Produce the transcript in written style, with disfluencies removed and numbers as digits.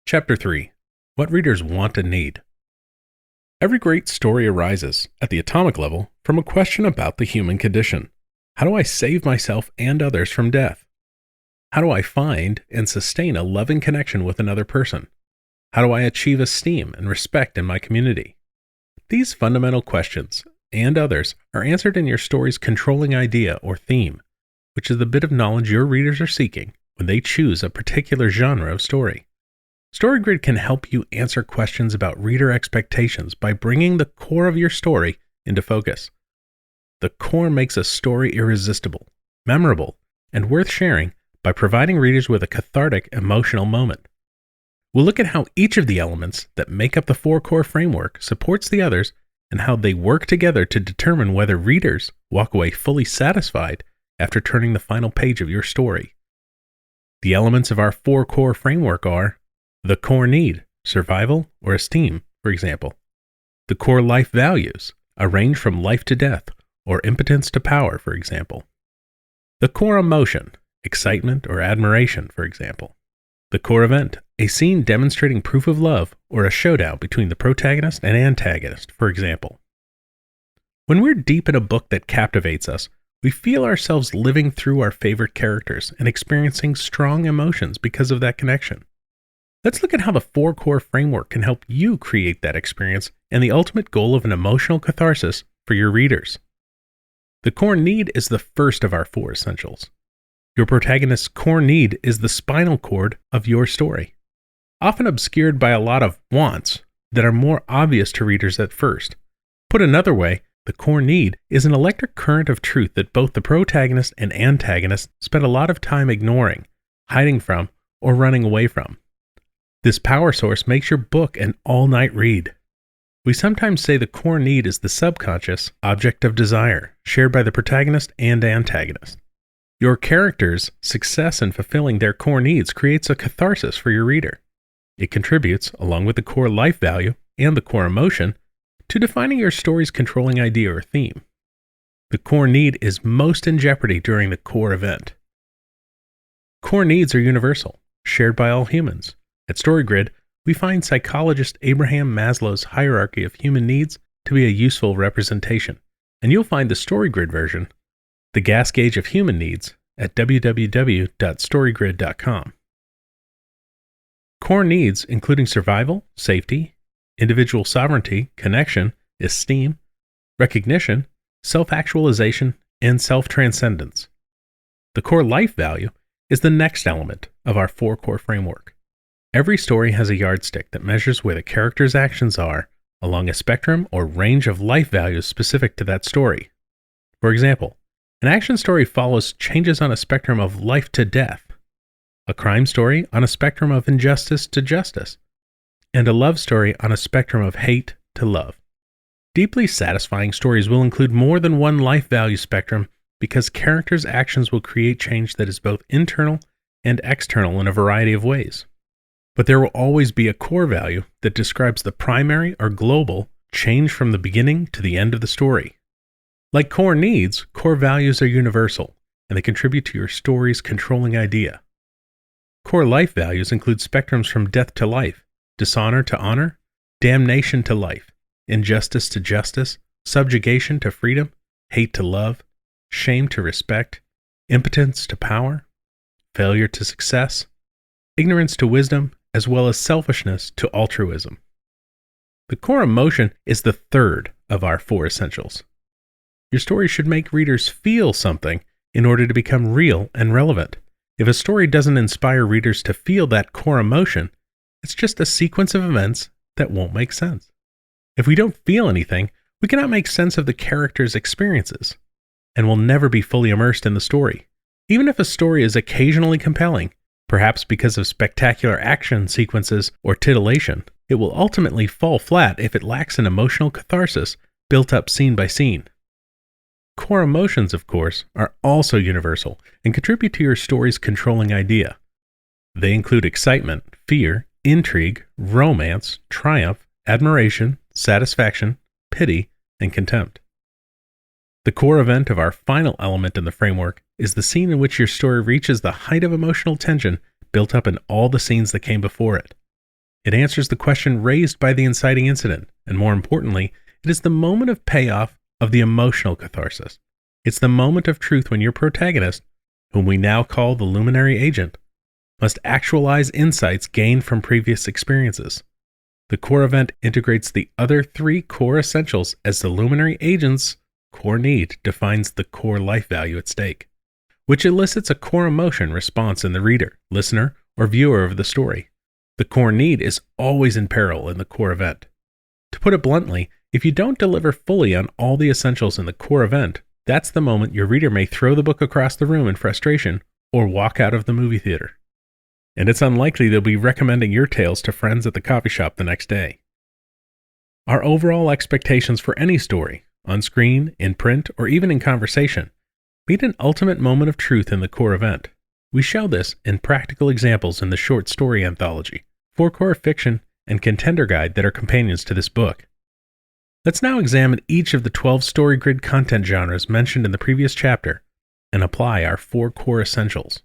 Chapter 3. What Readers Want and Need. Every great story arises, at the atomic level, from a question about the human condition. How do I save myself and others from death? How do I find and sustain a loving connection with another person? How do I achieve esteem and respect in my community? These fundamental questions, and others, are answered in your story's controlling idea or theme, which is the bit of knowledge your readers are seeking when they choose a particular genre of story. StoryGrid can help you answer questions about reader expectations by bringing the core of your story into focus. The core makes a story irresistible, memorable, and worth sharing by providing readers with a cathartic emotional moment. We'll look at how each of the elements that make up the four core framework supports the others and how they work together to determine whether readers walk away fully satisfied after turning the final page of your story. The elements of our four core framework are the core need, survival or esteem, for example. The core life values, a range from life to death or impotence to power, for example. The core emotion, excitement or admiration, for example. The core event, a scene demonstrating proof of love or a showdown between the protagonist and antagonist, for example. When we're deep in a book that captivates us, we feel ourselves living through our favorite characters and experiencing strong emotions because of that connection. Let's look at how the four core framework can help you create that experience and the ultimate goal of an emotional catharsis for your readers. The core need is the first of our four essentials. Your protagonist's core need is the spinal cord of your story, often obscured by a lot of wants that are more obvious to readers at first. Put another way, the core need is an electric current of truth that both the protagonist and antagonist spend a lot of time ignoring, hiding from, or running away from. This power source makes your book an all-night read. We sometimes say the core need is the subconscious object of desire, shared by the protagonist and antagonist. Your character's success in fulfilling their core needs creates a catharsis for your reader. It contributes, along with the core life value and the core emotion, to defining your story's controlling idea or theme. The core need is most in jeopardy during the core event. Core needs are universal, shared by all humans. At StoryGrid, we find psychologist Abraham Maslow's hierarchy of human needs to be a useful representation, and you'll find the StoryGrid version, The Gas Gauge of Human Needs, at www.storygrid.com. Core needs, including survival, safety, individual sovereignty, connection, esteem, recognition, self-actualization, and self-transcendence. The core life value is the next element of our four core framework. Every story has a yardstick that measures where the character's actions are along a spectrum or range of life values specific to that story. For example, an action story follows changes on a spectrum of life to death, a crime story on a spectrum of injustice to justice, and a love story on a spectrum of hate to love. Deeply satisfying stories will include more than one life value spectrum because characters' actions will create change that is both internal and external in a variety of ways. But there will always be a core value that describes the primary or global change from the beginning to the end of the story. Like core needs, core values are universal, and they contribute to your story's controlling idea. Core life values include spectrums from death to life, dishonor to honor, damnation to life, injustice to justice, subjugation to freedom, hate to love, shame to respect, impotence to power, failure to success, ignorance to wisdom, as well as selfishness to altruism. The core emotion is the third of our four essentials. Your story should make readers feel something in order to become real and relevant. If a story doesn't inspire readers to feel that core emotion, it's just a sequence of events that won't make sense. If we don't feel anything, we cannot make sense of the characters' experiences, and will never be fully immersed in the story. Even if a story is occasionally compelling, perhaps because of spectacular action sequences or titillation, it will ultimately fall flat if it lacks an emotional catharsis built up scene by scene. Core emotions, of course, are also universal and contribute to your story's controlling idea. They include excitement, fear, intrigue, romance, triumph, admiration, satisfaction, pity, and contempt. The core event of our final element in the framework is the scene in which your story reaches the height of emotional tension built up in all the scenes that came before it. It answers the question raised by the inciting incident, and more importantly, it is the moment of payoff of the emotional catharsis. It's the moment of truth when your protagonist, whom we now call the luminary agent, must actualize insights gained from previous experiences. The core event integrates the other three core essentials as the luminary agent's core need defines the core life value at stake, which elicits a core emotion response in the reader, listener, or viewer of the story. The core need is always in peril in the core event. To put it bluntly, if you don't deliver fully on all the essentials in the core event, that's the moment your reader may throw the book across the room in frustration or walk out of the movie theater. And it's unlikely they'll be recommending your tales to friends at the coffee shop the next day. Our overall expectations for any story, on screen, in print, or even in conversation, meet an ultimate moment of truth in the core event. We show this in practical examples in the short story anthology, 4 Core Fiction, and Contender Guide that are companions to this book. Let's now examine each of the 12 story grid content genres mentioned in the previous chapter and apply our 4 core essentials.